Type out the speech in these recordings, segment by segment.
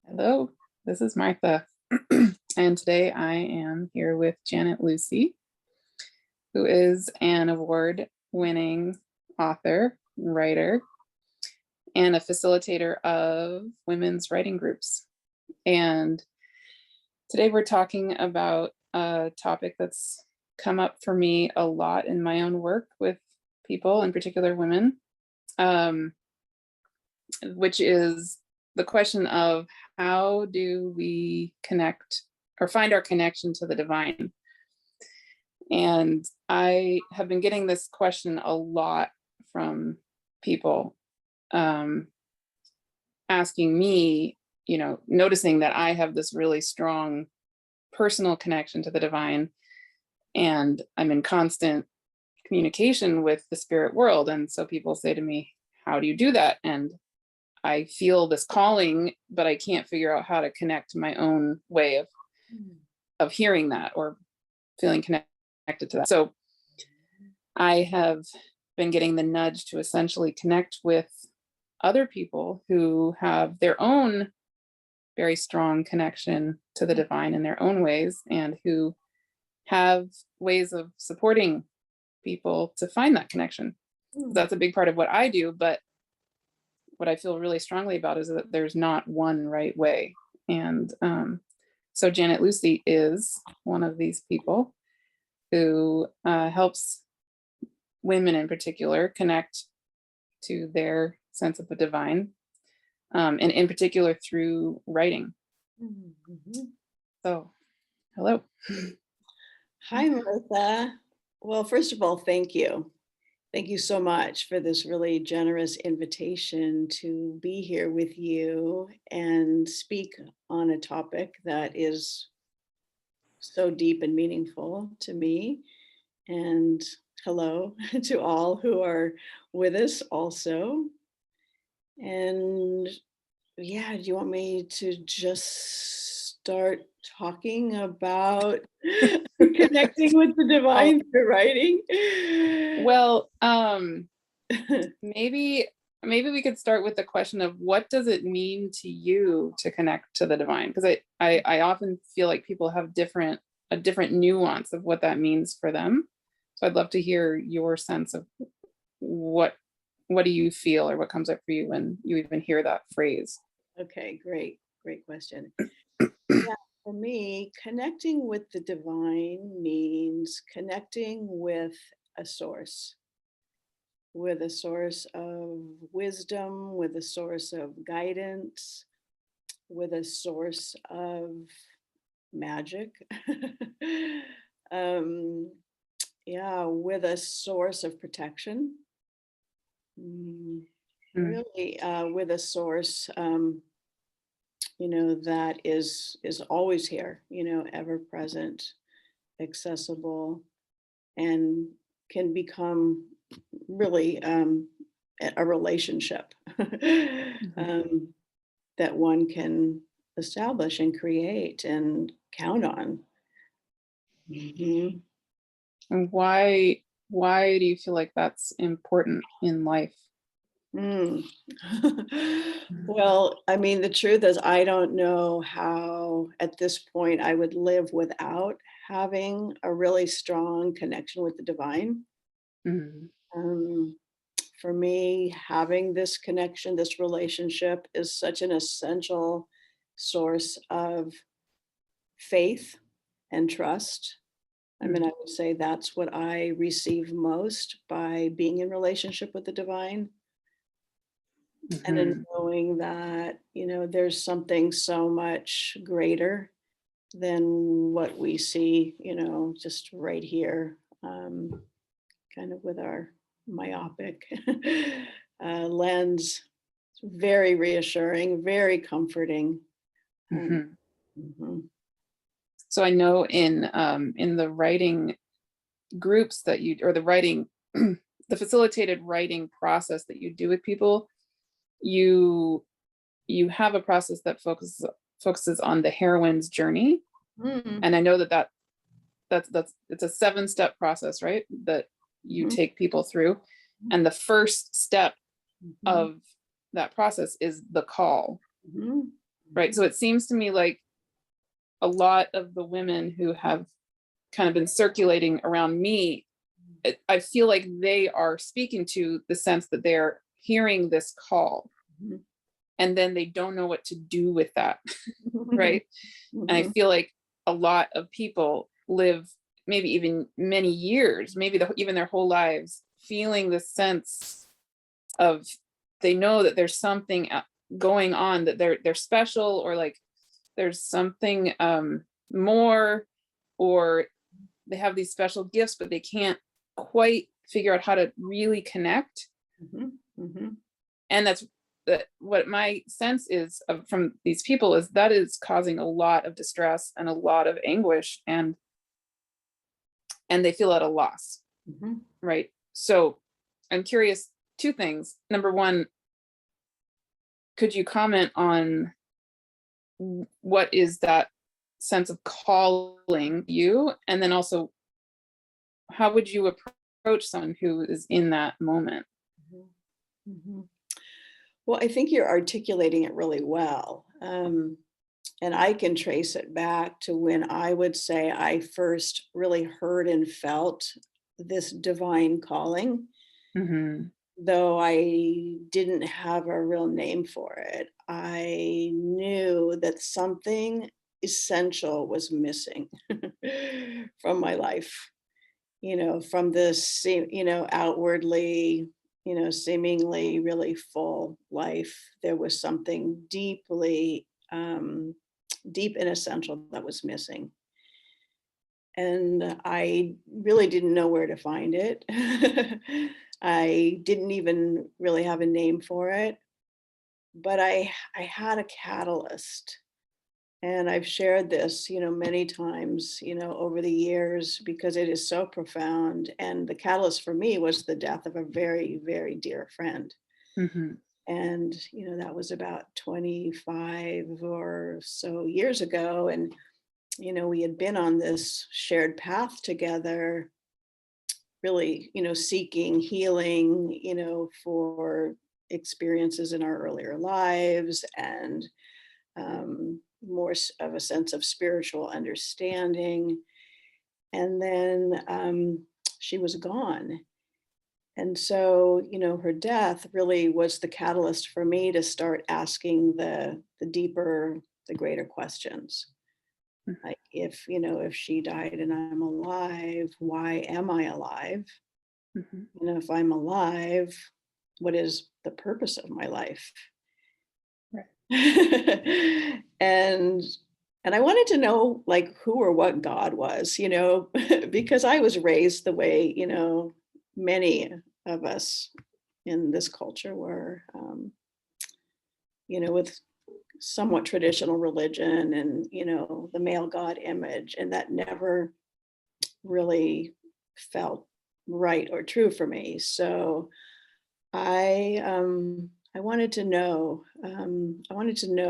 Hello, this is Martha, and today I am here with Janet Lucy, who is an award-winning author, writer, and a facilitator of women's writing groups. And today we're talking about a topic that's come up for me a lot in my own work with people, in particular women, which is the question of how do we connect or find our connection to the divine? And I have been getting this question a lot from people asking me, noticing that I have this really strong personal connection to the divine, and I'm in constant communication with the spirit world. And so people say to me, how do you do that? And I feel this calling, but I can't figure out how to connect to my own way of hearing that or feeling connected to that. So I have been getting the nudge to essentially connect with other people who have their own very strong connection to the divine in their own ways, and who have ways of supporting people to find that connection. That's a big part of what I do, but what I feel really strongly about is that there's not one right way. And so Janet Lucy is one of these people who helps women in particular connect to their sense of the divine, and in particular through writing. So, hello. Hi, Martha. Well, first of all, thank you. Thank you so much for this really generous invitation to be here with you and speak on a topic that is so deep and meaningful to me. And hello to all who are with us also. And yeah, do you want me to just start talking about connecting with the divine through writing? Well, maybe we could start with the question of what does it mean to you to connect to the divine? Because I often feel like people have a different nuance of what that means for them. So I'd love to hear your sense of what do you feel, or what comes up for you when you even hear that phrase? Okay, great question. Yeah, for me, connecting with the divine means connecting with a source of wisdom, with a source of guidance, with a source of magic. Yeah, with a source of protection. Really, with a source, that is always here, ever present, accessible, and can become really a relationship that one can establish and create and count on. And why do you feel like that's important in life? Well, I mean, the truth is, I don't know how at this point I would live without having a really strong connection with the divine. For me, having this connection, this relationship is such an essential source of faith and trust. I mean, I would say that's what I receive most by being in relationship with the divine. And in knowing that, there's something so much greater than what we see, just right here, kind of with our myopic lens. It's very reassuring, very comforting. So I know in the writing groups that you, or the writing, the facilitated writing process that you do with people, you have a process that focuses on the heroine's journey. And I know that's it's a 7-step process, right? That you take people through. And the first step of that process is the call, Mhm. right? So it seems to me like a lot of the women who have kind of been circulating around me, I feel like they are speaking to the sense that they're hearing this call Mhm. and then they don't know what to do with that, Mhm. right? And I feel like a lot of people live maybe even many years, maybe even their whole lives, feeling this sense of, they know that there's something going on, that they're special, or like there's something more, or they have these special gifts, but they can't quite figure out how to really connect. Mhm. Mhm. And that's what my sense is from these people, is that is causing a lot of distress and a lot of anguish, and they feel at a loss, Mhm. right? So I'm curious, two things. Number one, could you comment on what is that sense of calling you? And then also, how would you approach someone who is in that moment? Mhm. Mhm. Well, I think you're articulating it really well. And I can trace it back to when I would say I first really heard and felt this divine calling, Hmm. though I didn't have a real name for it. I knew that something essential was missing from my life, from this, outwardly, seemingly really full life. There was something deeply, deep and essential that was missing. And I really didn't know where to find it. I didn't even really have a name for it, but I had a catalyst. And I've shared this, many times, over the years because it is so profound. And the catalyst for me was the death of a very, very dear friend. Hmm. And, that was about 25 or so years ago. And, we had been on this shared path together, really, seeking healing, for experiences in our earlier lives, and more of a sense of spiritual understanding. And then she was gone. And so, her death really was the catalyst for me to start asking the deeper, the greater questions. Like, if she died and I'm alive, why am I alive? Hmm. If I'm alive, what is the purpose of my life? Right. and and I wanted to know, like, who or what God was, because I was raised the way, many of us in this culture were, with somewhat traditional religion and, the male God image, and that never really felt right or true for me. So I wanted to know,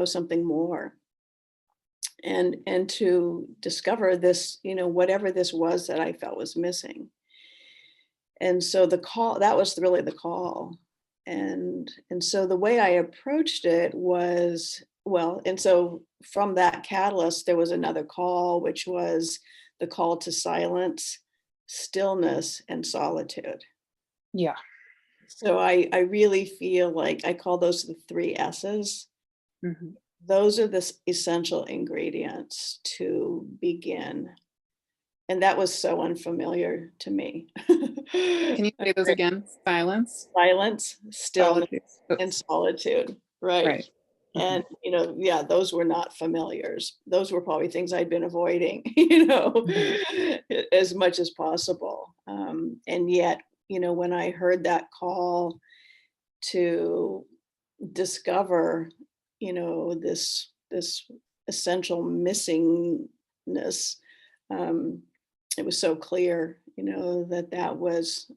something more, and to discover this, whatever this was that I felt was missing. And so the call, that was really the call. And so the way I approached it was, well, and so from that catalyst there was another call, which was the call to silence, stillness, and solitude. Yeah. So I really feel like I call those the three S's. Hmm. Those are the essential ingredients to begin. And that was so unfamiliar to me. Can you say those again? Silence, Silence, stillness, solitude. and Oops. solitude. Right. Right. Hmm. And, yeah, those were not familiars. Those were probably things I'd been avoiding, Hmm. as much as possible. And yet, when I heard that call to discover, this essential missingness, um, it was so clear, that was,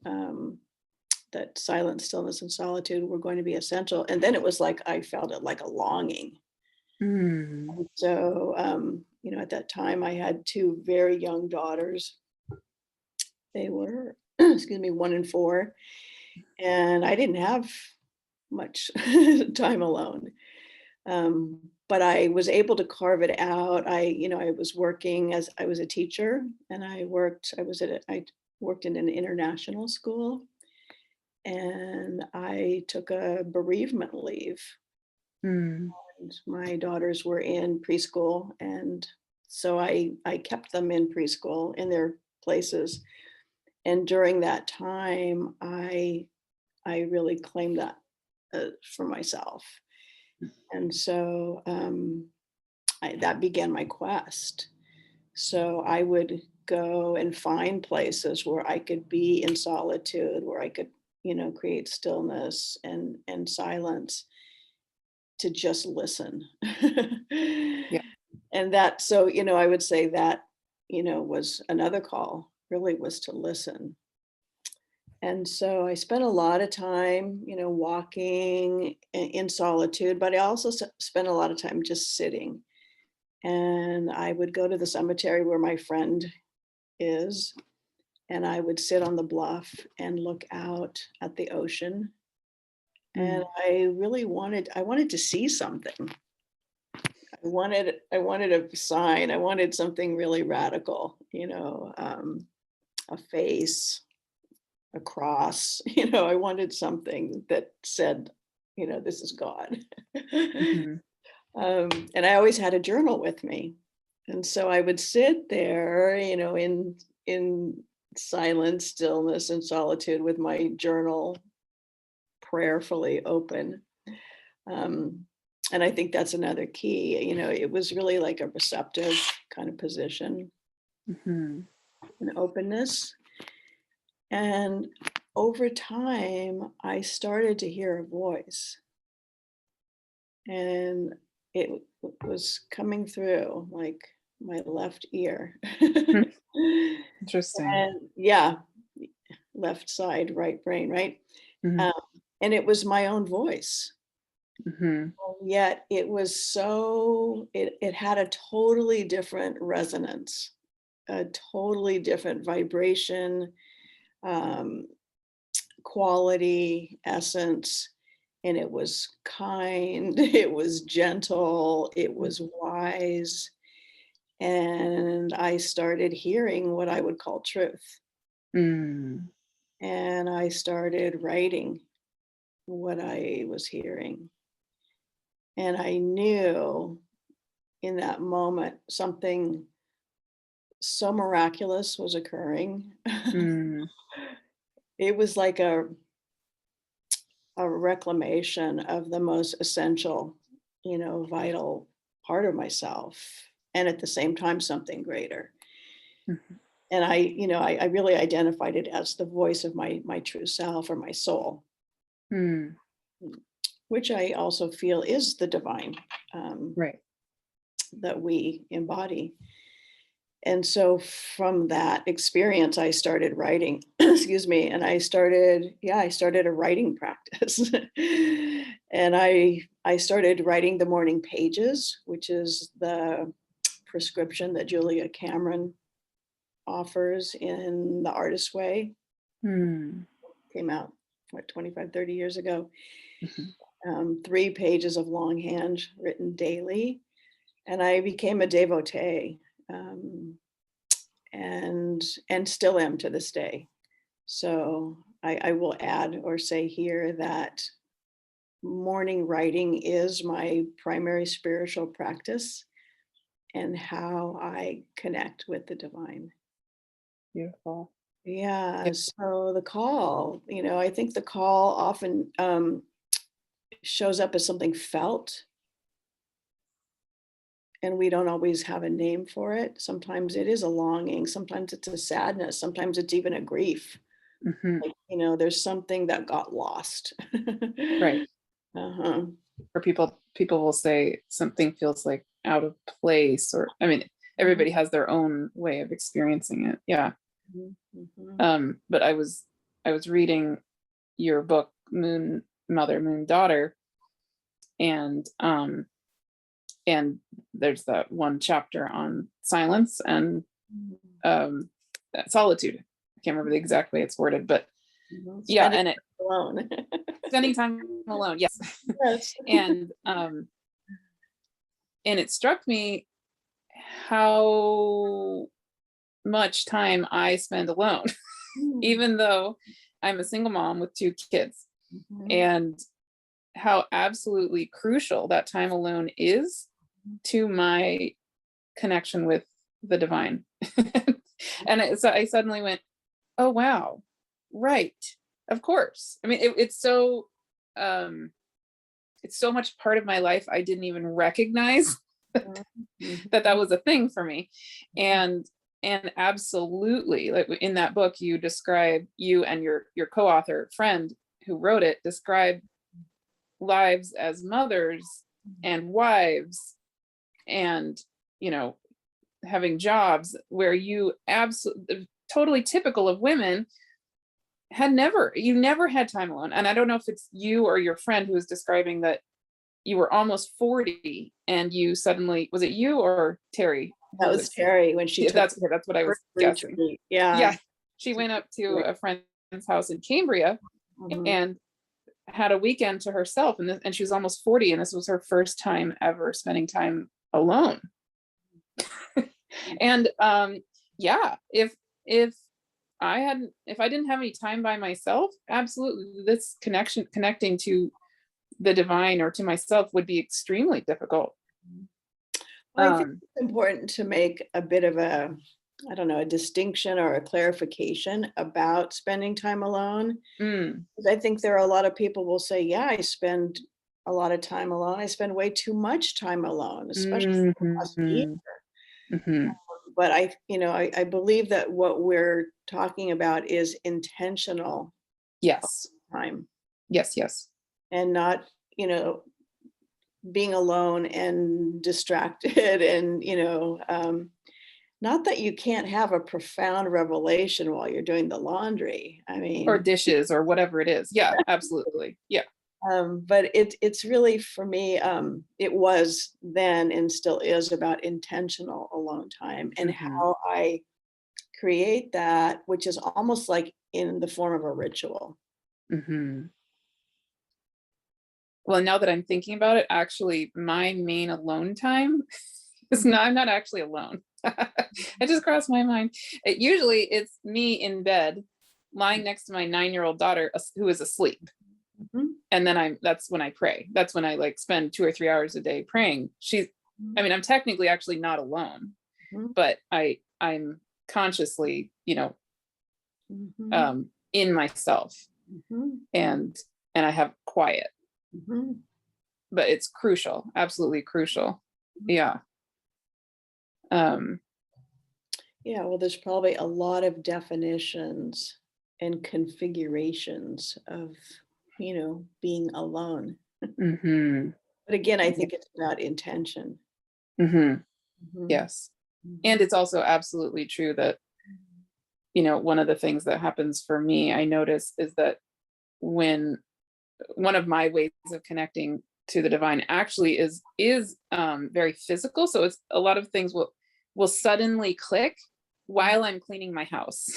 that silence, stillness, and solitude were going to be essential. And then it was like I felt it like a longing. Mm. So, at that time, I had two very young daughters. They were, excuse me, 1 and 4, and I didn't have much time alone. But I was able to carve it out. I was working as I was a teacher, and I worked in an international school, and I took a bereavement leave. Mm. And my daughters were in preschool, and so I kept them in preschool in their places. And during that time, I really claimed that for myself. And so that began my quest. So I would go and find places where I could be in solitude, where I could, create stillness and silence to just listen. Yeah. And that, so, I would say that, was another call, really was to listen. And so I spent a lot of time, walking in solitude, but I also spent a lot of time just sitting. And I would go to the cemetery where my friend is, and I would sit on the bluff and look out at the ocean. And Mm. I wanted to see something. I wanted a sign. I wanted something really radical, a face, a cross. I wanted something that said, this is God. Mhm. And I always had a journal with me. And so I would sit there, in silence, stillness, and solitude with my journal prayerfully open. Um, and I think that's another key. It was really like a receptive kind of position, Mhm. an openness. And over time, I started to hear a voice, and was coming through like my left ear. Hmm. Interesting. And yeah, left side, right brain, right? Mhm. Um, and it was my own voice. Mhm. Yet it had a totally different resonance, a totally different vibration, um, quality, essence. And it was kind, it was gentle, it was wise. And I started hearing what I would call truth. Mm. And I started writing what I was hearing. And I knew in that moment something so miraculous was occurring. Mm. It was like a reclamation of the most essential, vital part of myself. And at the same time, something greater. Mhm. And I really identified it as the voice of my true self, or my soul, Mm. which I also feel is the divine, um, Right. that we embody. And so from that experience, I started writing, excuse me, and I started a writing practice. And I started writing the morning pages, which is the prescription that Julia Cameron offers in The Artist's Way. Mm. Came out, what, 25, 30 years ago. Mhm. 3 pages of longhand written daily. And I became a devotee. Um, and still am to this day. So I will add or say here that morning writing is my primary spiritual practice and how I connect with the divine. Beautiful. Yeah, Yeah. so the call, I think the call often shows up as something felt, and we don't always have a name for it. Sometimes it is a longing, sometimes it's a sadness, sometimes it's even a grief. Mhm. Like, there's something that got lost. Right. Uh-huh. Or people will say something feels like out of place, or I mean, Mhm, everybody has their own way of experiencing it. Yeah. mhm, mhm, But I was reading your book, Moon Mother, Moon Daughter, and and there's that one chapter on silence and mhm, um solitude. I can't remember the exact way it's worded, but Yeah, Spending and it alone. spending time alone, yes. Yes. And it struck me how much time I spend alone, Mm, even though I'm a single mom with 2 kids, mhm, and how absolutely crucial that time alone is to my connection with the divine. And so I suddenly went, oh wow, right, of course. I mean, um it's so much part of my life I didn't even recognize mhm, that that mhm, was a thing for me. And absolutely, like in that book, you describe, you and your co-author friend who wrote it describe lives as mothers and wives, and you know having jobs where you absolutely, totally typical of women, you never had time alone. And I don't know if it's you or your friend who was describing that you were almost 40 and you suddenly, was it you or Terry That who was was, Terry when she yeah, took that's what I her was guessing. retreat. Yeah. Yeah, she To went up to like, a friend's house in Cambria mhm, and had a weekend to herself, and she was almost 40, and this was her first time ever spending time alone. And yeah, if if I didn't have any time by myself, absolutely this connecting to the divine or to myself would be extremely difficult. well, I think um it's important to make a bit of a, I don't know, a distinction or a clarification about spending time alone. mm, 'Cause I think there are a lot of people will say, yeah, I spend a lot of time alone. I spend way too much time alone, especially the last year. mhm, mhm. But I believe that what we're talking about is intentional Yes, time yes, yes. and not, you know, being alone and distracted and, not that you can't have a profound revelation while you're doing the laundry. I Or mean, dishes or whatever it is, yeah, absolutely, yeah. but it's really for me, it was then and still is about intentional alone time and Mhm, how I create that, which is almost like in the form of a ritual. mhm. Well, now that I'm thinking about it, actually my main alone time is Mhm, not, I'm not actually alone. It just crossed my mind. Usually it's me in bed lying next to my 9-year-old daughter who is asleep. mhm, And then that's when I pray. That's when I like spend 2 or 3 hours a day praying. mhm, I mean, I'm technically actually not alone, mhm, but I'm consciously, mhm, in myself, mhm, and I have quiet, mhm, but it's crucial, absolutely crucial. mhm. Yeah. Um, Yeah, well, there's probably a lot of definitions and configurations of, being alone. mhm. But again, I Yeah. think it's about intention. Mhm. Mhm, Yes. And mhm, it's also absolutely true that, one of the things that happens for me, I notice, is that when one of my ways of connecting to the divine actually is very physical. So it's a lot of things will suddenly click mhm, while I'm cleaning my house,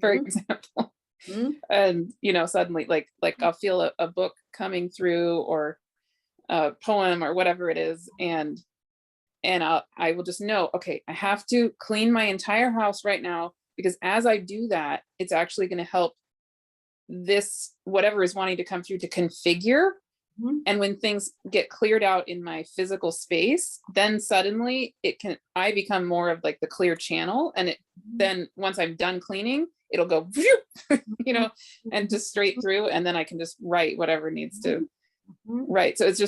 for mhm, example. mhm, And suddenly like I'll feel a book coming through, or a poem or whatever it is, and I will just know, okay, I have to clean my entire house right now, because as I do that, it's actually going to help this whatever is wanting to come through to configure. mhm, And when things get cleared out in my physical space, then suddenly I become more of like the clear channel, and mhm, then once I'm done cleaning, it'll go you mhm, know and just straight through, and then I can just write whatever needs to mhm, mhm. write. So it's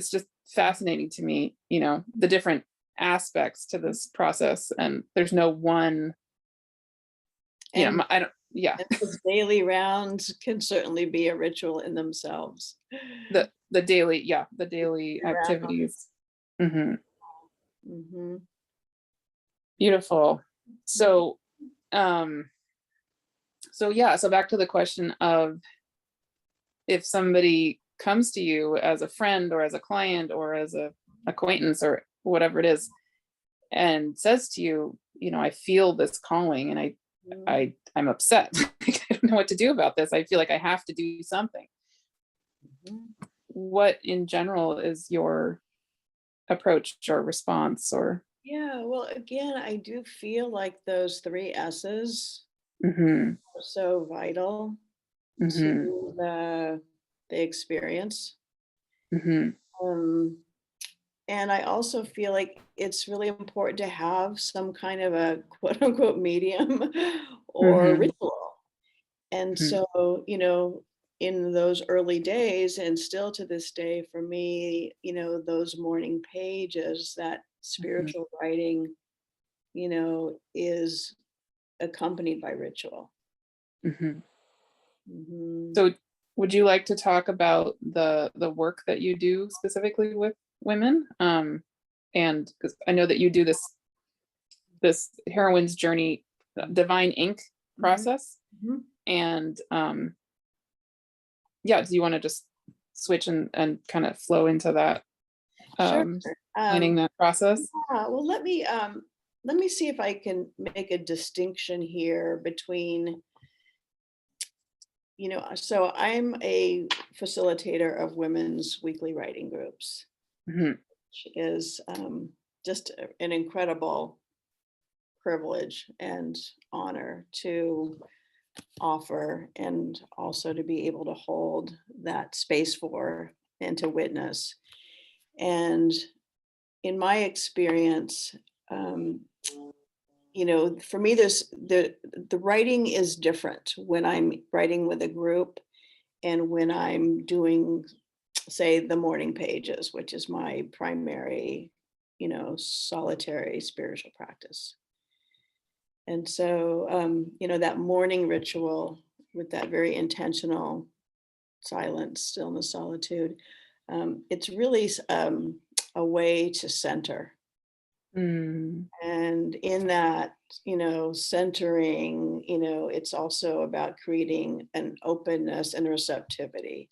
just fascinating to me, the different aspects to this process, and there's no one, And I don't, yeah. and those daily rounds can certainly be a ritual in themselves. The daily Round. activities. Hmm. Mhm. Beautiful. So um yeah, so back to the question of, if somebody comes to you as a friend or as a client or as a acquaintance or whatever it is, and says to you, I feel this calling, and Mhm. I'm upset. Like, I don't know what to do about this. I feel like I have to do something. Mhm. What in general is your approach or response or Yeah, well, again, I do feel like those three S's mhm, are so vital to mhm, the experience. mhm, Um, and I also feel like it's really important to have some kind of a quote unquote medium or mhm, ritual. And mhm, so, in those early days, and still to this day, for me, those morning pages, that mhm, spiritual writing, is accompanied by ritual. mhm. Mhm. So would you like to talk about the work that you do specifically with women? And because I know that you do this heroine's journey, divine ink Mhm. process. Mhm. And yeah, do you want to just switch and kind of flow into that, Sure. explaining that process? Well, let me see if I can make a distinction here between, so I'm a facilitator of women's weekly writing groups, Mhm, which is just an incredible privilege and honor to offer, and also to be able to hold that space for and to witness. And in my experience, um, for me, the writing is different when I'm writing with a group and when I'm doing, say, the morning pages, which is my primary, solitary spiritual practice. And so, that morning ritual with that very intentional silence, stillness, solitude, it's really a way to center. mm, And in that, centering, it's also about creating an openness and receptivity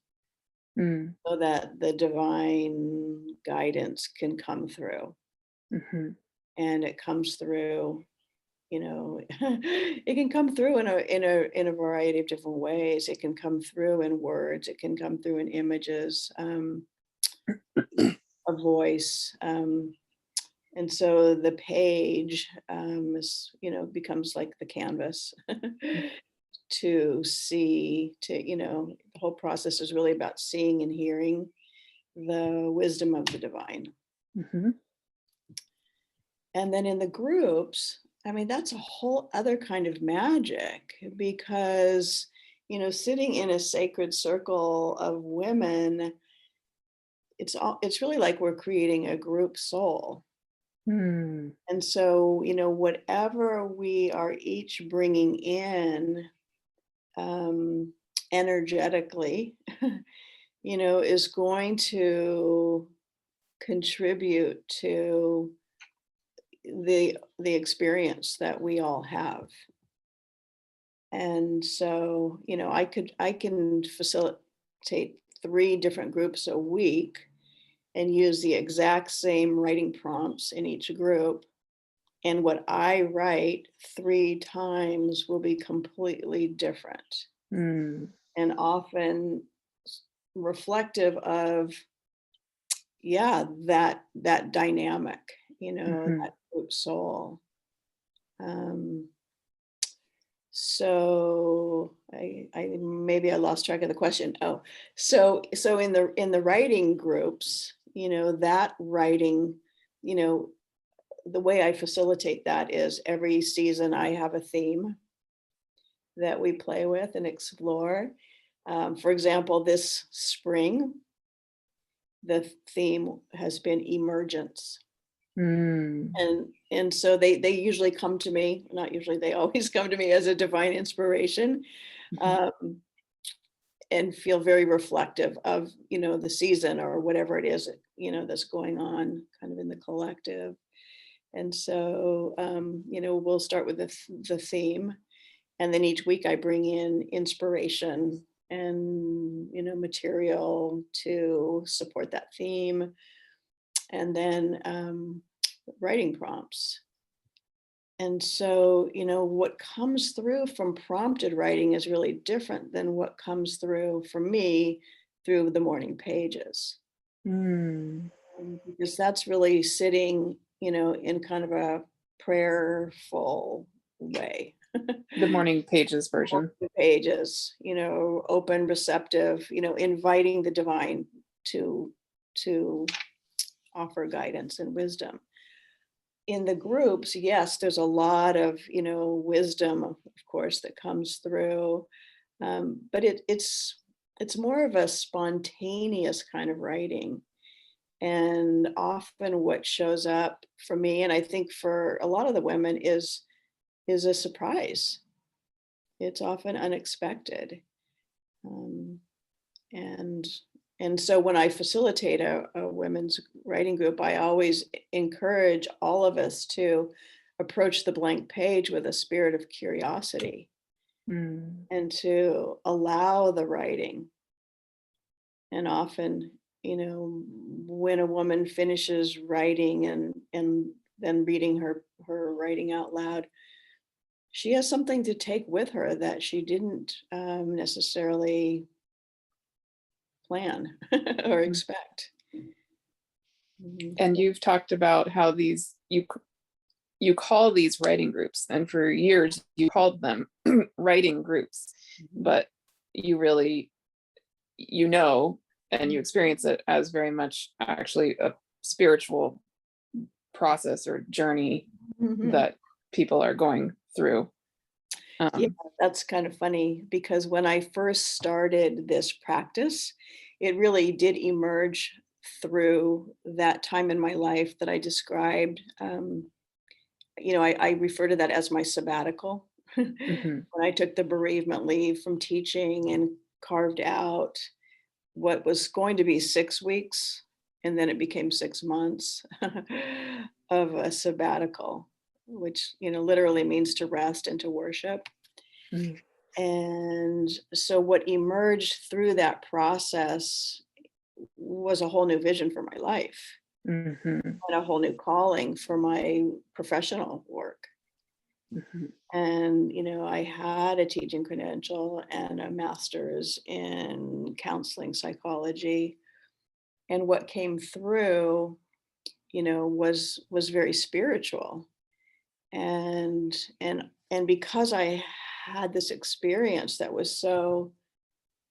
mm, so that the divine guidance can come through. mhm, And it comes through, it can come through in a variety of different ways. It can come through in words, it can come through in images, a voice. And so the page becomes like the canvas to see, the whole process is really about seeing and hearing the wisdom of the divine. mhm, And then in the groups, I mean, that's a whole other kind of magic because, sitting in a sacred circle of women, it's really like we're creating a group soul. mm, And so, whatever we are each bringing in um, energetically, is going to contribute to the experience that we all have. And so, I can facilitate three different groups a week and use the exact same writing prompts in each group. And what I write three times will be completely different mm, and often reflective of, yeah, that dynamic, mhm, that group soul. Um, so I maybe I lost track of the question. Oh, so in the writing groups, that writing, you know, the way I facilitate that is every season I have a theme that we play with and explore. For example, this spring, the theme has been emergence. mm, And so they usually come to me, not usually, they always come to me as a divine inspiration, mhm, um, and feel very reflective of, the season or whatever it is, that's going on kind of in the collective. And so, we'll start with the theme, and then each week I bring in inspiration and, material to support that theme, and then writing prompts. And so, what comes through from prompted writing is really different than what comes through for me through the morning pages. Mm. Because that's really sitting, in kind of a prayerful way. The morning pages version. The pages, open, receptive, inviting the divine to offer guidance and wisdom. In the groups, yes, there's a lot of, wisdom, of course, that comes through. But it's more of a spontaneous kind of writing. And often what shows up for me, and I think for a lot of the women, is a surprise. It's often unexpected. Um, and and so when I facilitate a women's writing group, I always encourage all of us to approach the blank page with a spirit of curiosity Mm. and to allow the writing. And often, when a woman finishes writing and then reading her writing out loud, she has something to take with her that she didn't necessarily plan or Mm. expect. Mhm. And you've talked about how you call these writing groups, and for years you called them writing groups, Mhm. but you really, and you experience it as very much actually a spiritual process or journey Mhm. that people are going through. Yeah, Um, that's kind of funny because when I first started this practice, it really did emerge through that time in my life that I described. I refer to that as my sabbatical. mhm, When I took the bereavement leave from teaching and carved out what was going to be 6 weeks, and then it became 6 months of a sabbatical, which, literally means to rest and to worship. mm, And so what emerged through that process was a whole new vision for my life mhm, and a whole new calling for my professional work. mhm, And, I had a teaching credential and a master's in counseling psychology. And what came through, was very spiritual. And because I had this experience that was so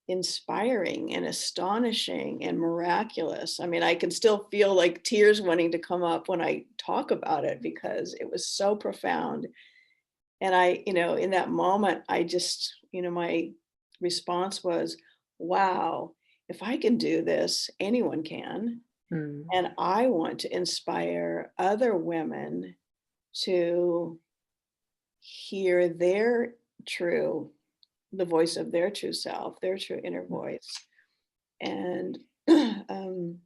inspiring and astonishing and miraculous. I mean, I can still feel like tears wanting to come up when I talk about it because it was so profound. And in that moment, I just, my response was, wow, if I can do this, anyone can. mm, And I want to inspire other women to hear true, the voice of their true self, their true inner voice. And um,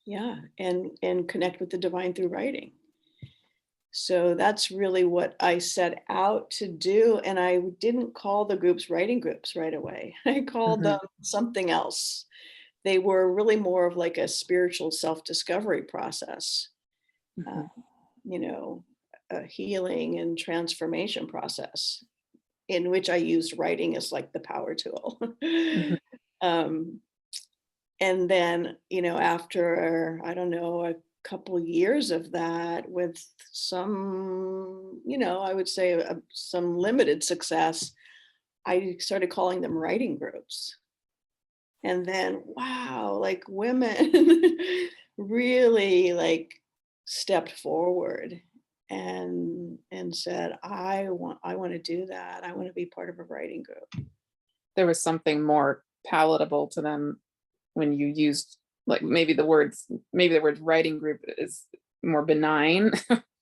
yeah, and connect with the divine through writing. So that's really what I set out to do. And I didn't call the groups writing groups right away. I called them mhm, something else. They were really more of like a spiritual self-discovery process, uh, mhm, you know, a healing and transformation process in which I used writing as like the power tool. mhm. um, and then, after, I don't know, a couple years of that with some, I would say some limited success, I started calling them writing groups. And then, wow, like women really like stepped forward and said, I want to do that. I want to be part of a writing group. There was something more palatable to them when you used, like, maybe the words writing group is more benign,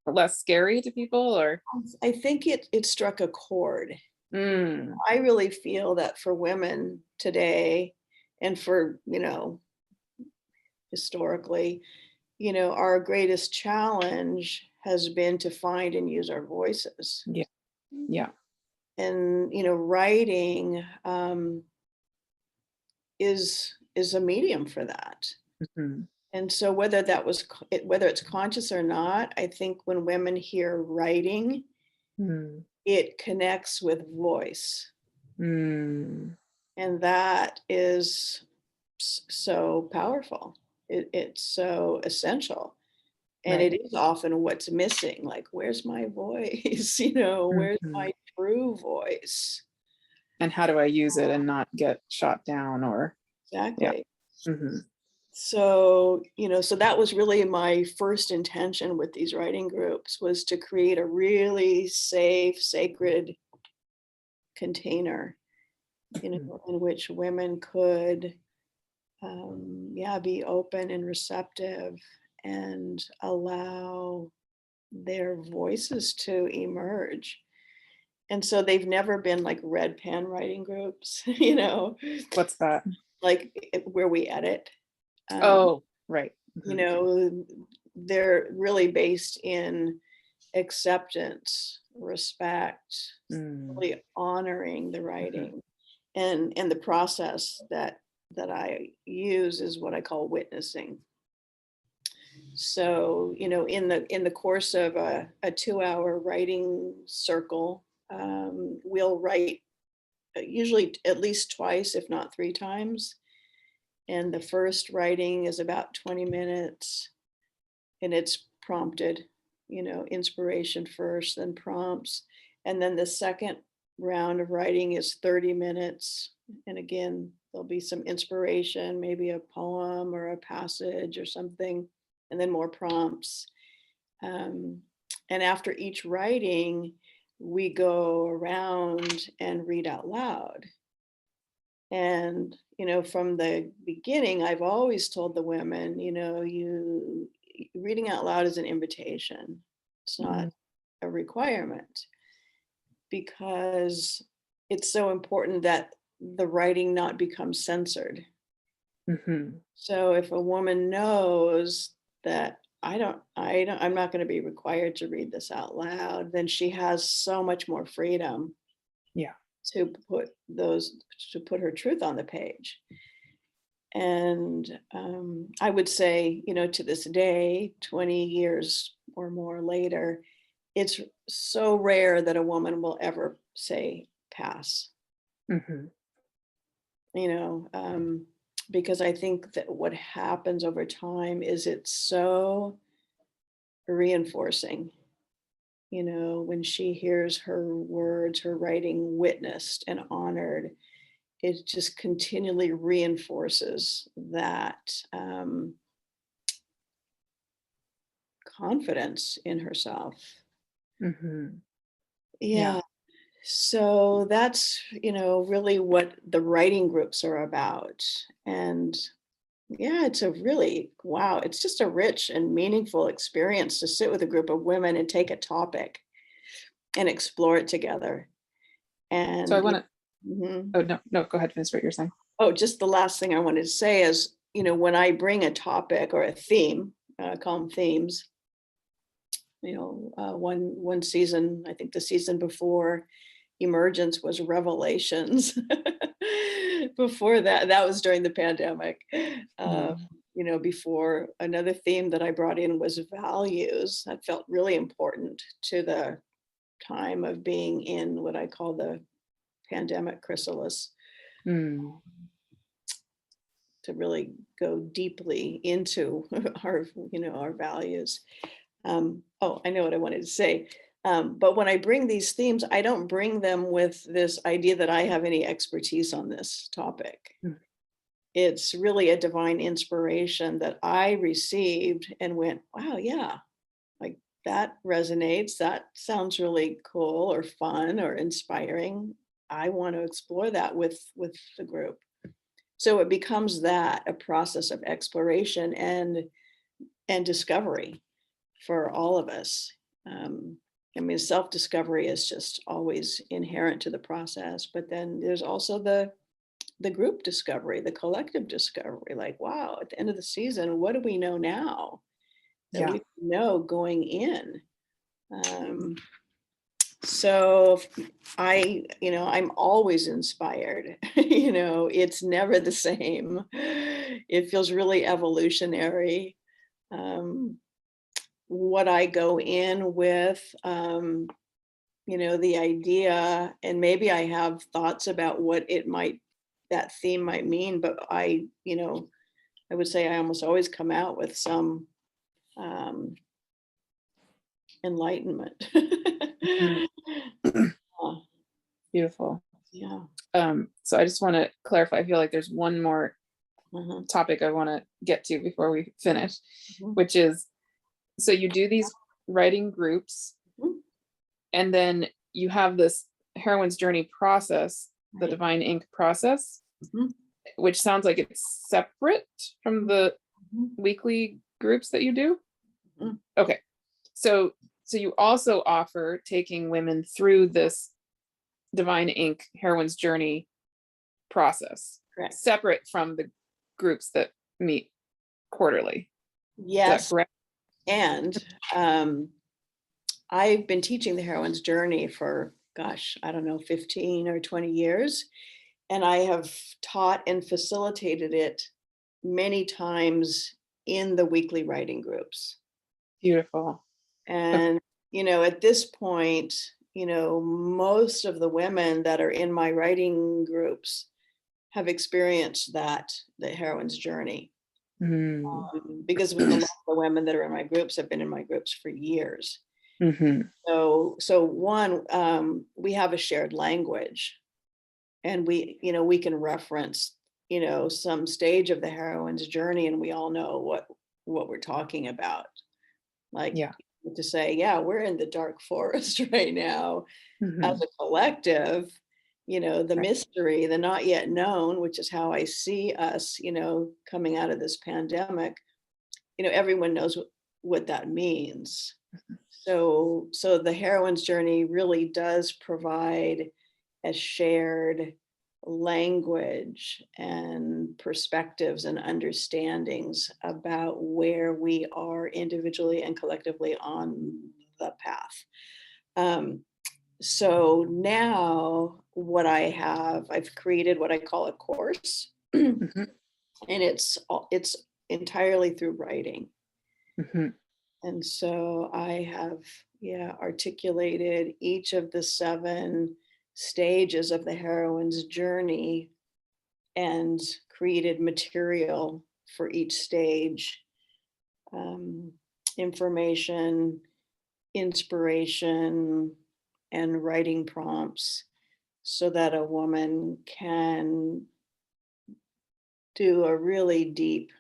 less scary to people, or I think it struck a chord. mm, I really feel that for women today and for, historically, our greatest challenge has been to find and use our voices. yeah, yeah, And, writing is a medium for that. mhm, And so whether it's conscious or not, I think when women hear writing, Mm. it connects with voice. Mm. And that is so powerful. It's so essential. And Right. it is often what's missing. Like, where's my voice? Where's Mhm. my true voice? And how do I use it and not get shot down or yeah. Exactly. Mhm. So that was really my first intention with these writing groups, was to create a really safe, sacred container, Mhm. in which women could, yeah, be open and receptive and allow their voices to emerge. And so they've never been like red pen writing groups, What's that? like where we edit. Um, Oh, right. you Mhm. know, they're really based in acceptance, respect, Mm. really honoring the Mhm. writing. And the process that I use is what I call witnessing. So, in the course of a 2-hour writing circle, we'll write usually at least twice, if not 3 times. And the first writing is about 20 minutes, and it's prompted, inspiration first, then prompts. And then the second round of writing is 30 minutes. And again, there'll be some inspiration, maybe a poem or a passage or something, and then more prompts. Um, and after each writing, we go around and read out loud. And, from the beginning, I've always told the women, reading out loud is an invitation. It's Mm. not a requirement, because it's so important that the writing not become censored. Mhm. So if a woman knows that I'm not going to be required to read this out loud, then she has so much more freedom Yeah. to put her truth on the page. And I would say, to this day, 20 years or more later, it's so rare that a woman will ever say pass, Mhm. you know, um, because I think that what happens over time is it's so reinforcing, when she hears her words, her writing witnessed and honored. It just continually reinforces that confidence in herself. Mhm. Yeah. Yeah. So that's, really what the writing groups are about. And yeah, it's a really, wow, it's just a rich and meaningful experience to sit with a group of women and take a topic and explore it together. So I And, wanna mhm. oh, no, no, go ahead, finish what you're saying. Oh, just the last thing I wanted to say is, when I bring a topic or a theme, I call them themes. One season, I think the season before Emergence was Revelations. Before that was during the pandemic. Mm. Before, another theme that I brought in was values. That felt really important to the time of being in what I call the pandemic chrysalis, Mm. to really go deeply into our values. Oh, I know what I wanted to say. But when I bring these themes, I don't bring them with this idea that I have any expertise on this topic. Mm. It's really a divine inspiration that I received and went, wow, yeah, like that resonates. That sounds really cool or fun or inspiring. I want to explore that with the group. So it becomes that a process of exploration and discovery for all of us. Um, I mean, self discovery is just always inherent to the process, but then there's also the group discovery, the collective discovery. Like, wow, at the end of the season, what do we know now that Yeah. we know going in? Um, so I'm always inspired. It's never the same. It feels really evolutionary. Um, what I go in with, the idea, and maybe I have thoughts about what that theme might mean, but I would say I almost always come out with some um, enlightenment. Mhm. Uh, Beautiful. yeah. So I just want to clarify. I feel like there's one more Uh-huh. topic I want to get to before we finish, Mhm. which is, so you do these writing groups, Mhm. and then you have this heroine's journey process, the Right. divine ink process, Mhm. which sounds like it's separate from the Mhm. weekly groups that you do. Mhm. Okay. So you also offer taking women through this divine ink heroine's journey process, Correct. separate from the groups that meet quarterly. Is that Yes. correct? And um, I've been teaching the heroine's journey for, gosh, I don't know, 15 or 20 years. And I have taught and facilitated it many times in the weekly writing groups. Beautiful. Okay. And, at this point, most of the women that are in my writing groups have experienced the heroine's journey. Mm. Because a lot of the women that are in my groups have been in my groups for years. Mhm. So one, we have a shared language, and we can reference, some stage of the heroine's journey, and we all know what we're talking about. Like, Yeah. to say, yeah, we're in the dark forest right now as Mhm. a collective, the Right. mystery, the not yet known, which is how I see us, coming out of this pandemic. Everyone knows what that means. So the heroine's journey really does provide a shared language and perspectives and understandings about where we are individually and collectively on the path. Um, so now I've created what I call a course, and Mhm. it's entirely through writing. Mhm. And so I have, yeah, articulated each of the 7 stages of the heroine's journey and created material for each stage, um, information, inspiration, and writing prompts so that a woman can do a really deep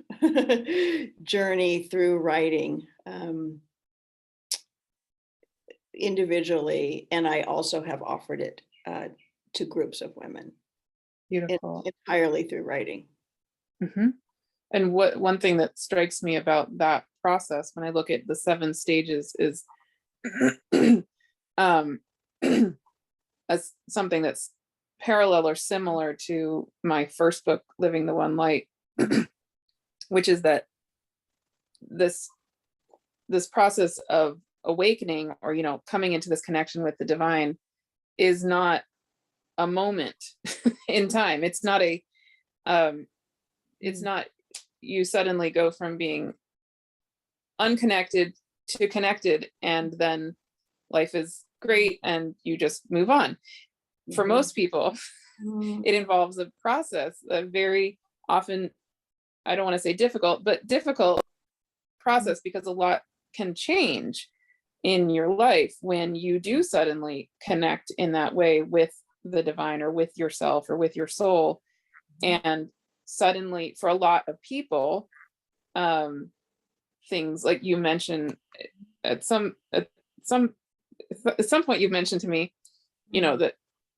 journey through writing. Individually, and I also have offered it to groups of women Beautiful. entirely through writing. Mhm. And what one thing that strikes me about that process when I look at the 7 stages is um as something that's parallel or similar to my first book, Living the One Light, which is that this this process of awakening, or coming into this connection with the divine, is not a moment in time. Um it's Mm. not you suddenly go from being unconnected to connected, and then life is great and you just move on. For Mhm. most people, Mm. it involves a process, a very often, I don't want to say difficult, but difficult process, because a lot can change in your life when you do suddenly connect in that way with the divine, or with yourself, or with your soul. And suddenly, for a lot of people, um, things like you mentioned some at some point you've mentioned to me, Mhm. that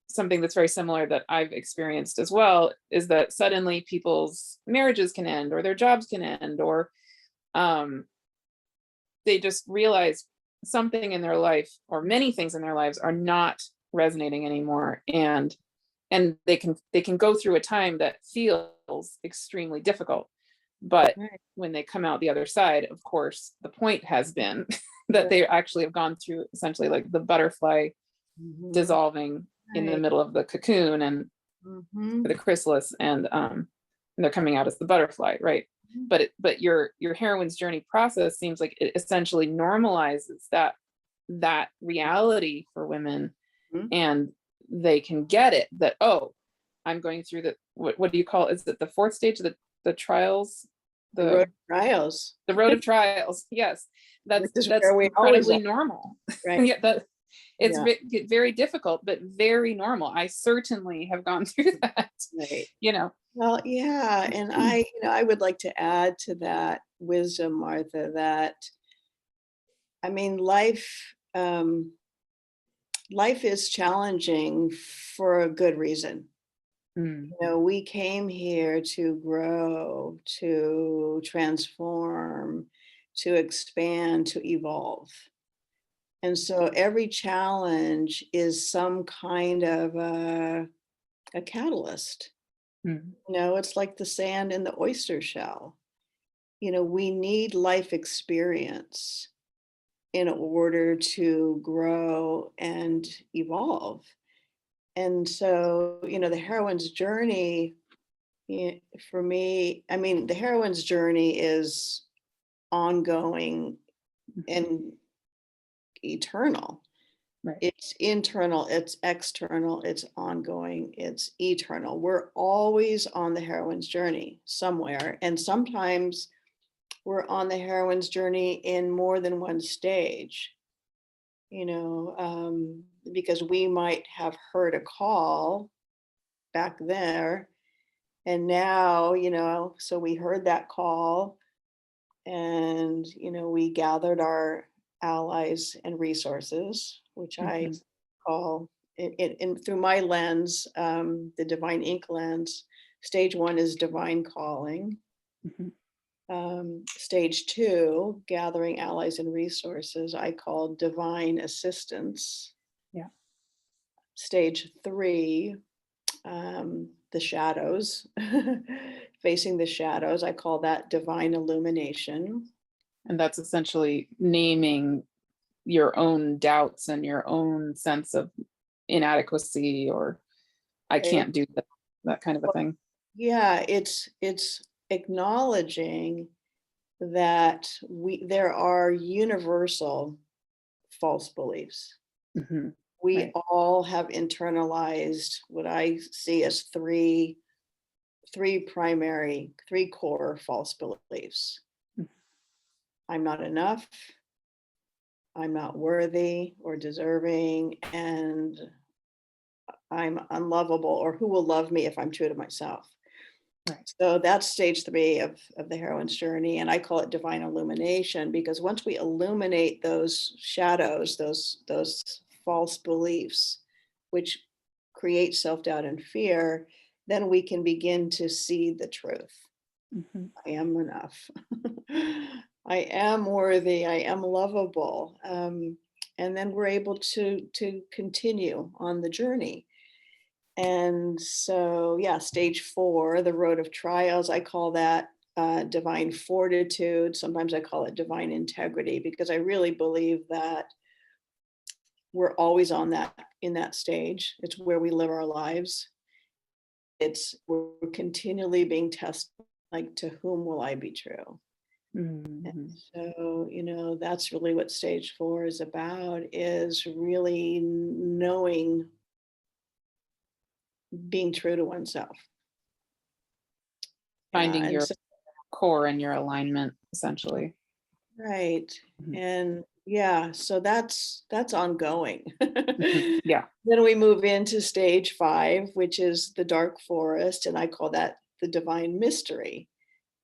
something that's very similar that I've experienced as well is that suddenly people's marriages can end, or their jobs can end, or um, they just realize something in their life, or many things in their lives, are not resonating anymore, and they can go through a time that feels extremely difficult, but Right. when they come out the other side, of course, the point has been that Right. they actually have gone through essentially like the butterfly Mhm. dissolving in the Right. middle of the cocoon and Mhm. the chrysalis, and and they're coming out as the butterfly, right? Mhm. But your heroine's journey process seems like it essentially normalizes that reality for women, Mhm. and they can get it that, oh, I'm going through what do you call, is it the fourth stage, the trials, The road the of trials, the road of trials? Yes, which is that's where we always incredibly are, normal. right? Yeah, that it's Yeah, very difficult, but very normal. I certainly have gone through that, right. you know. Well, yeah, and I would like to add to that wisdom, Martha, that I mean, life is challenging for a good reason. Mm, We came here to grow, to transform, to expand, to evolve. And so every challenge is some kind of a catalyst. mm, It's like the sand in the oyster shell. We need life experience in order to grow and evolve. And so, the heroine's journey, for me, I mean, the heroine's journey is ongoing mhm. and eternal. Right. It's internal, it's external, it's ongoing, it's eternal. We're always on the heroine's journey somewhere. And sometimes we're on the heroine's journey in more than one stage, because we might have heard a call back there. And now, so we heard that call and, we gathered our allies and resources, which I Mhm, call, through my lens, the divine ink lens. Stage one is divine calling. mhm. Stage two, gathering allies and resources, I call divine assistance. Yeah. Stage three, the shadows, facing the shadows, I call that divine illumination. And that's essentially naming your own doubts and your own sense of inadequacy, or I Right? can't do that kind of a Well, thing. yeah, it's acknowledging that there are universal false beliefs. Mhm. We Right. all have internalized what I see as three core false beliefs. Mm. I'm not enough, I'm not worthy or deserving, and I'm unlovable, or who will love me if I'm true to myself. Right. So that's stage three of the heroine's journey. And I call it divine illumination, because once we illuminate those shadows, those false beliefs, which create self-doubt and fear, then we can begin to see the truth. Mhm. I am enough. I am worthy. I am lovable. And then we're able to continue on the journey. And so, yeah, stage four, the road of trials, I call that divine fortitude. Sometimes I call it divine integrity, because I really believe that we're always on that in that stage. It's where we live our lives. We're continually being tested, like, to whom will I be true? And Mhm. so, that's really what stage four is about, is really knowing, being true to oneself. Yeah. Finding And your so, core and your alignment, essentially. right. Mhm. And yeah, so that's ongoing. Mhm. Yeah. Then we move into stage five, which is the dark forest, and I call that the divine mystery,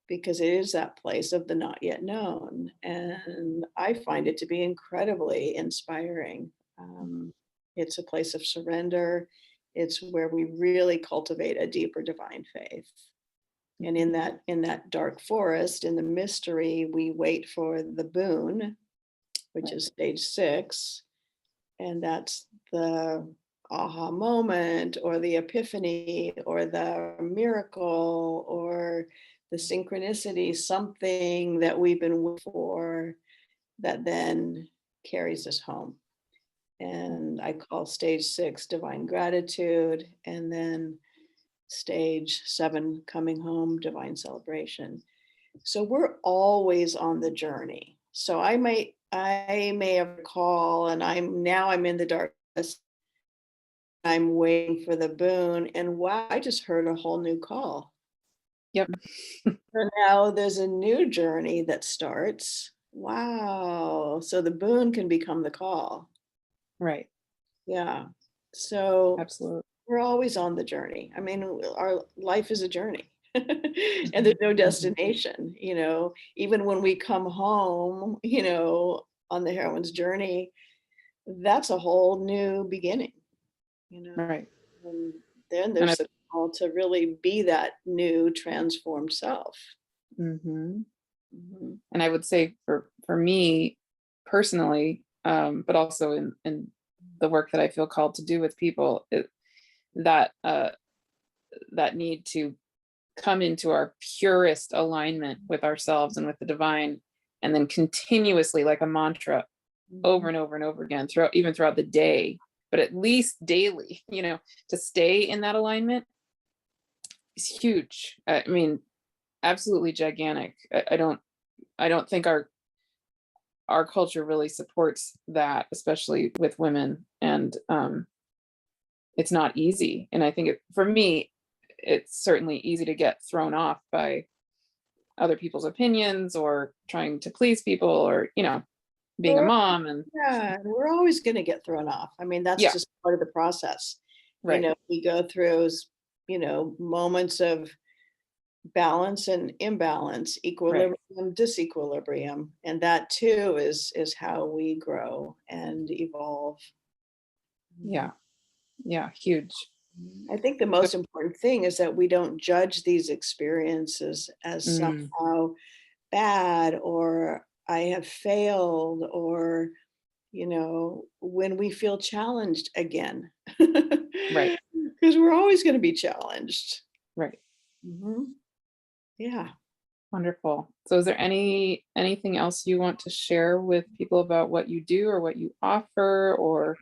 because it is that place of the not yet known. And I find it to be incredibly inspiring. It's a place of surrender. It's where we really cultivate a deeper divine faith. And Mhm. in that dark forest, in the mystery, we wait for the boon, which Right. is stage six. And that's the aha moment, or the epiphany, or the miracle, or the synchronicity, something that we've been waiting for, that then carries us home. And I call stage six divine gratitude. And then stage 7, coming home, divine celebration. So we're always on the journey. So I may have a call and I'm in the darkness. I'm waiting for the boon, and wow, I just heard a whole new call. Yep. So now there's a new journey that starts. Wow. So the boon can become the call. Right. Yeah. So Absolutely. we're always on the journey. I mean, our life is a journey. And there's Mhm. no Mhm. destination, even when we come home, on the heroine's journey, that's a whole new beginning, you know. Right. And then And I there's the call to really be that new transformed self. mhm. Mhm. And I would say for me personally, but also in the work that I feel called to do with people, that that need to come into our purest alignment with ourselves and with the divine, and then continuously, like a mantra, over Mhm. and over and over again, throughout the day, but at least daily, to stay in that alignment is huge. I mean, absolutely gigantic. I don't think our culture really supports that, especially with women. And it's not easy. And I think for me, it's certainly easy to get thrown off by other people's opinions or trying to please people, or being a We're mom. And Yeah, we're always gonna get thrown off. I mean, that's yeah. just part of the process. Right. We go through moments of balance and imbalance, Right. equilibrium, disequilibrium, and that too is how we grow and evolve. Yeah. Yeah, huge. I think the So most important thing is that we don't judge these experiences as mm, somehow bad or I have failed or, when we feel challenged again. right. Because we're always going to be challenged. Right. Mhm. Yeah. Wonderful. So is there anything else you want to share with people about what you do or what you offer, or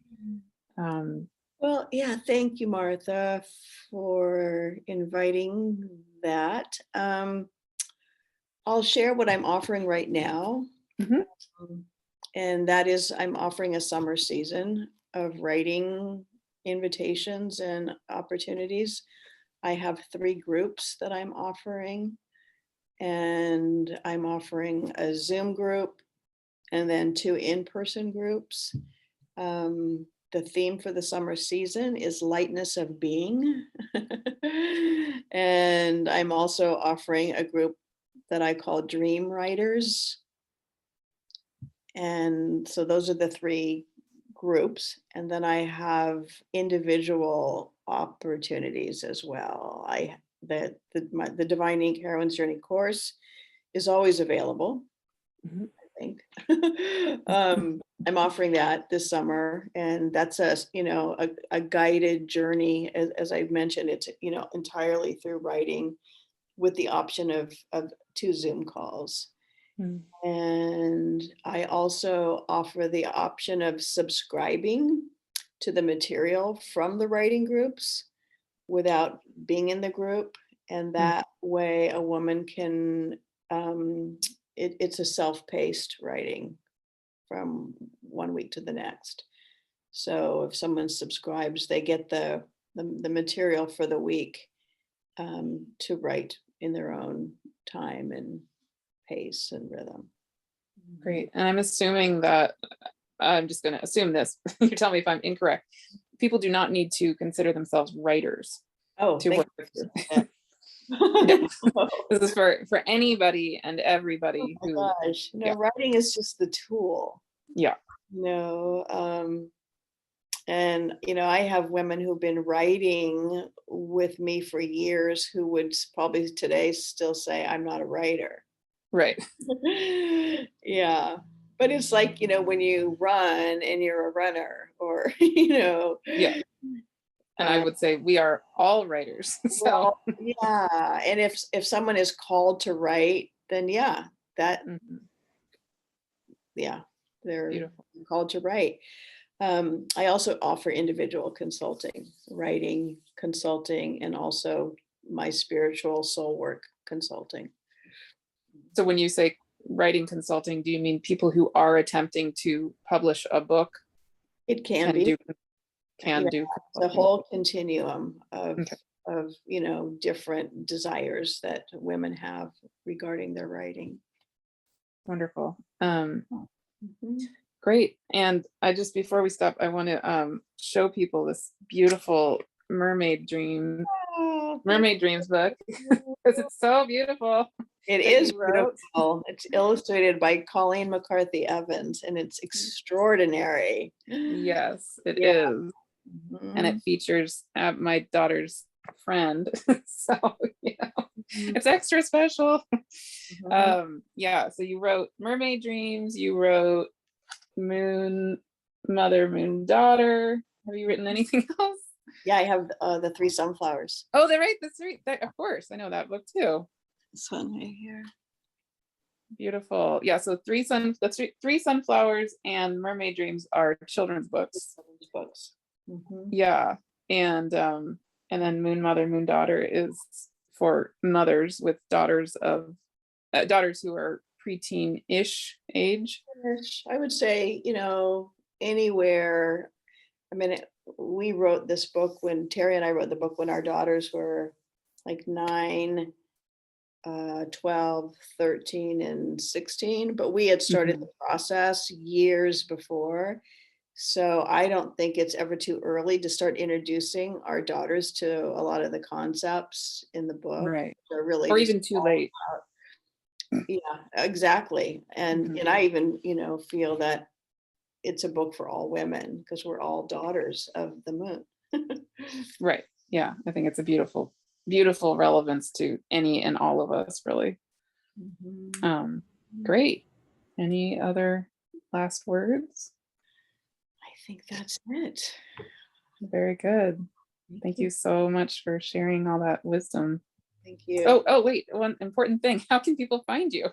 um Well, yeah, thank you, Martha, for inviting that. I'll share what I'm offering right now. mhm, Um, and that is, I'm offering a summer season of writing invitations and opportunities. I have 3 groups that I'm offering, and I'm offering a Zoom group and then 2 in-person groups. The theme for the summer season is lightness of being. And I'm also offering a group that I call Dream Writers. And so those are the 3 groups. And then I have individual opportunities as well. The Divine Ink Heroine's Journey course is always available, mhm, I think. I'm offering that this summer, and that's a guided journey. As I've mentioned, it's entirely through writing with the option of 2 Zoom calls. mm, And I also offer the option of subscribing to the material from the writing groups without being in the group. And mm. that way, a woman can, it's a self paced writing from one week to the next. So if someone subscribes, they get the material for the week to write in their own time and pace and rhythm. Mhm. Great. And I'm assuming that I'm just going to assume this. You tell me if I'm incorrect. People do not need to consider themselves writers Oh, to thank work you with for you. saying No, that. Oh this is for anybody and everybody my who, gosh. yeah, Writing is just the tool. yeah, You know, and I have women who've been writing with me for years who would probably today still say, I'm not a writer. right, Yeah. But it's like, when you run and you're a runner, or, yeah. And I uh, would say we are all writers. So well, yeah. And if someone is called to write, then yeah, that, mhm, yeah, they're beautiful. called to write. I also offer individual consulting, writing consulting, and also my spiritual soul work consulting. So when you say writing consulting, do you mean people who are attempting to publish a book It can can be. do Yeah, do the consulting? whole continuum Okay. of different desires that women have regarding their writing. Wonderful. Mhm. Great. And I just, before we stop, I want to show people this beautiful Oh, Mermaid Dreams book, because it's so beautiful it that is you wrote. beautiful. It's illustrated by Colleen McCarthy Evans, and it's extraordinary. Yes, it Yeah. is. And it Mhm. features my daughter's friend. So, Mhm. it's extra special. Mhm. Yeah, so you wrote Mermaid Dreams, you wrote Moon Mother, Moon Daughter. Have you written anything else? Yeah, I have the three sunflowers. Oh, they're right. That's right. Of course, I know that book too. This one right here. Beautiful. Yeah. So three sunflowers and Mermaid Dreams are children's books. Children's books. Mhm. Yeah. And then Moon Mother, Moon Daughter is for mothers with daughters who are preteen-ish age. I would say, anywhere. I mean, we wrote this book when Terry and I wrote the book when our daughters were like 9, 12, 13, and 16, but we had started Mhm. the process years before. So I don't think it's ever too early to start introducing our daughters to a lot of the concepts in the book. Right. They're really Or just, even too late. yeah, exactly. And Mhm. and I even, feel that it's a book for all women because we're all daughters of the moon. Right. Yeah. I think it's a beautiful relevance to any and all of us, really. Mhm. Um, Great. Any other last words? I think that's it. Very good. Thank Thank you. you so much for sharing all that wisdom. Thank you. Oh, wait, one important thing. How can people find you?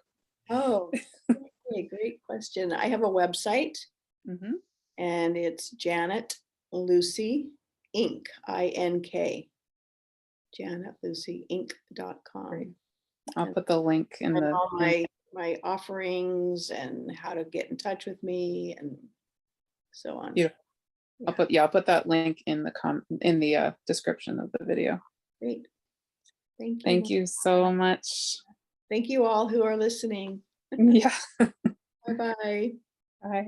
Oh, okay, great question. I have a website Hmm. and it's Janet Lucy Inc. INK. Great. JanetLucyInc.com. I'll And put the link in the all my offerings and how to get in touch with me and so on. beautiful. Yeah, I'll put that link in the description of the video. great. Thank Thank you. you so much. Thank you all who are listening. Yeah. Bye bye. Bye.